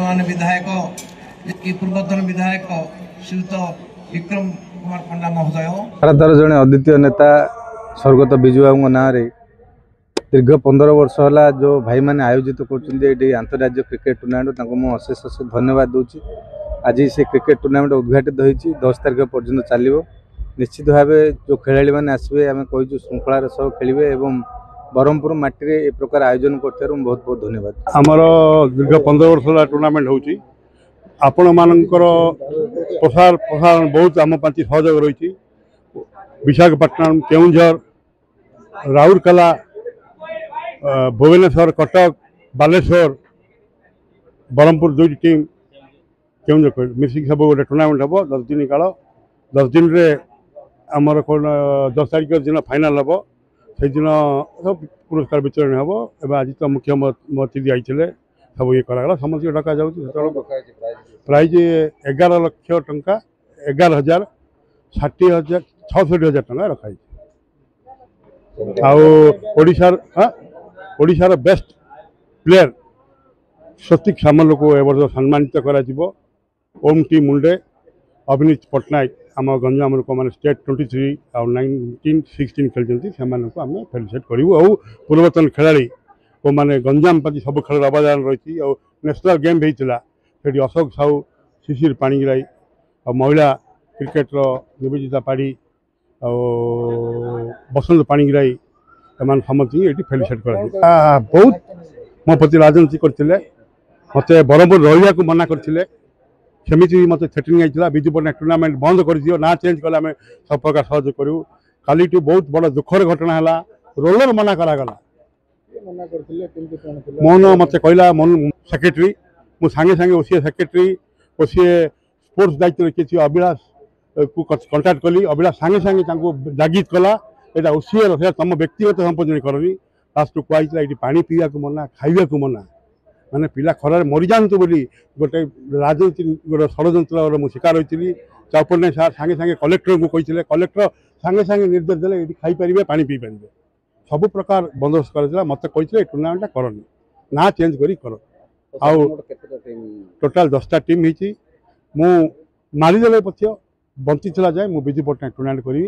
वर्तमान विधायक पूर्वतन विधायक श्रीयुत विक्रम कुमार पंडा महोदय भारतर जड़े अद्वितीय नेता स्वर्गत विजु बाबू ना दीर्घ 15 वर्ष है जो भाई मैंने आयोजित कर आंतरराज्य क्रिकेट टूर्नामेंट अशेष अशेष धन्यवाद दूची। आज से क्रिकेट टूर्नामेंट उद्घाटित होती 10 तारिख पर्यटन चलो निश्चित भाव जो खेलाड़ी मैंने आसवे आम कही श्रृंखलार सह खेलें और ब्रह्मपुर माटी ए प्रकार आयोजन कर बहुत बहुत धन्यवाद। आमर दीर्घ 15 वर्ष टूर्नामेंट होची आपण मानकर प्रसार प्रसारण बहुत आम पांची सहयोग रही। विशाखापट्टनम, केउंझर, राउरकेला, भुवनेश्वर, कटक, बालेश्वर, ब्रह्मपुर दुईट टीम केउंझर मिसिक सब गोटे टूर्नामेंट हम 10 दिन काल 10 दिन रे आमर कौन 10 तारिख दिन फाइनाल हम से दिन सब पुरस्कार वितरण हम। एवं आज तो मुख्यमंत्री जाइए सब ये कराला समस्त डका जाऊँ प्राइज 11 लाख टंका 11,000 60,000 66,000 टंका रखाई। ओडिशार बेस्ट प्लेयर सतीक सामल को ए वर्ष सम्मानित करा ओम टी मुंडे, अभिनीत पट्टनायक आम गंजाम लोक मैंने स्टेट 23 और 19 16 खेलते से आम फेलिसिट करूँ। और पूर्वतन खेलाड़ी को मैंने गंजाम पाती सब खेल अवदान रही और नेशनल गेम होता से अशोक साहू, शिशिर पाणिग्राही और महिला क्रिकेटर निवेदिता पाढ़ी और बसंत पाणिग्राही एम समस्त ये फेलिसिट कर बहुत मो प्रति राजनीति करते मत ब्रह्मपुर रहा को मना करते सेमती मत थ्रेटनिंग आईला विजु पट्टनायक टूर्नामेंट बंद कर दियो ना चेंज कले आम सब प्रकार सहयोग करूँ। काली बहुत बड़ दुखर घटना है रोलर मना करागला मोहन मत कहला मोहन सेक्रेटरी मु सांगे सांगे ओसीए सेक्रेटरी ओसीए स्पोर्ट्स दायित्व किसी अभिलाष को कंटाक्ट कली अभिलाष सांगे सांगे जागित कला यहाँ ओसीए तुम व्यक्तिगत संपर्क करनी लास्ट को कहला ये पानी पीवा को मना खाइबा को मना माने पिला खरार मरी जातु बोली गोटे राजनीति गोटे षड्यंत्र मु शिकार होती। चौपन्ने सार सांगे सांगे कलेक्टर को कहते कलेक्टर सांगे सांगे निर्देश देले ये खाईपारे पानी पी पारे सब प्रकार बंदोबस्त कर मत कहते टूर्नामेंट करनी ना चेंज करी कर आउ टोटाल 10टा टीम होती मु मारिदेले पक्ष बंची जाए मु विजु पट्टनायक टूर्नामेंट करी।